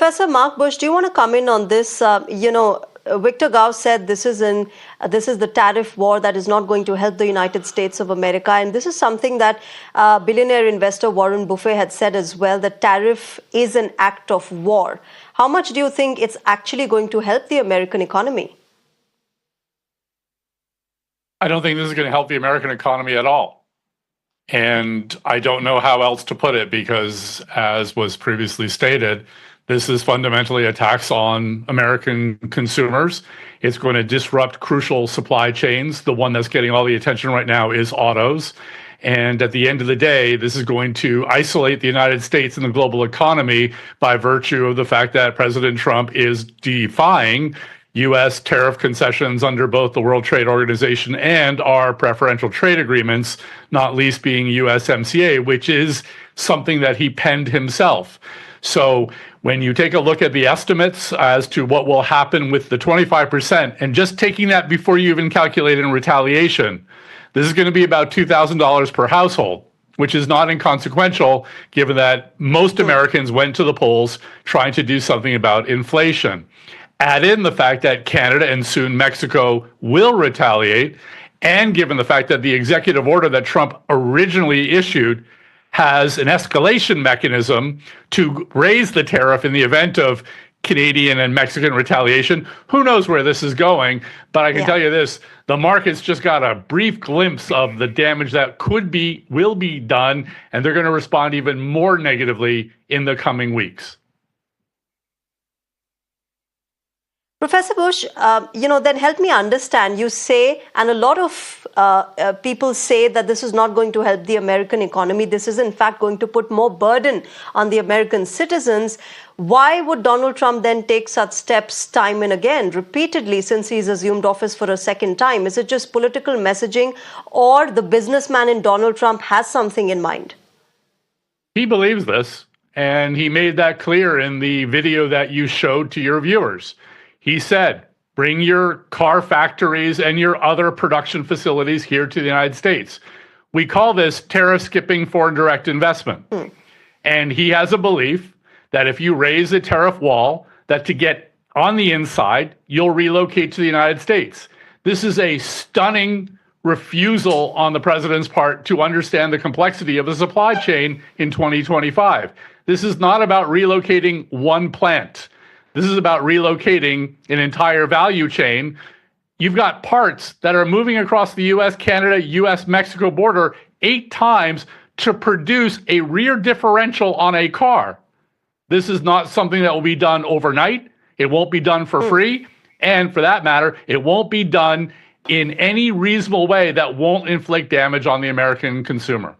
Professor Marc Busch, do you want to come in on this? Victor Gao said this is the tariff war that is not going to help the United States of America. And this is something that billionaire investor Warren Buffett had said as well, that tariff is an act of war. How much do you think it's actually going to help the American economy? I don't think this is going to help the American economy at all. And I don't know how else to put it, because as was previously stated, this is fundamentally a tax on American consumers. It's going to disrupt crucial supply chains. The one that's getting all the attention right now is autos. And at the end of the day, this is going to isolate the United States and the global economy by virtue of the fact that President Trump is defying U.S. tariff concessions under both the World Trade Organization and our preferential trade agreements, not least being USMCA, which is something that he penned himself. So when you take a look at the estimates as to what will happen with the 25%, and just taking that before you even calculate in retaliation, this is going to be about $2,000 per household, which is not inconsequential given that most Americans went to the polls trying to do something about inflation. Add in the fact that Canada and soon Mexico will retaliate, and given the fact that the executive order that Trump originally issued has an escalation mechanism to raise the tariff in the event of Canadian and Mexican retaliation. Who knows where this is going? But I can tell you this, the market's just got a brief glimpse of the damage that will be done, and they're going to respond even more negatively in the coming weeks. Professor Busch, then help me understand. You say, and a lot of people say that this is not going to help the American economy. This is, in fact, going to put more burden on the American citizens. Why would Donald Trump then take such steps time and again, repeatedly, since he's assumed office for a second time? Is it just political messaging, or the businessman in Donald Trump has something in mind? He believes this, and he made that clear in the video that you showed to your viewers. He said, bring your car factories and your other production facilities here to the United States. We call this tariff skipping foreign direct investment. And he has a belief that if you raise a tariff wall, that to get on the inside, you'll relocate to the United States. This is a stunning refusal on the president's part to understand the complexity of the supply chain in 2025. This is not about relocating one plant. This is about relocating an entire value chain. You've got parts that are moving across the U.S., Canada, U.S.-Mexico border 8 times to produce a rear differential on a car. This is not something that will be done overnight. It won't be done for free. And for that matter, it won't be done in any reasonable way that won't inflict damage on the American consumer.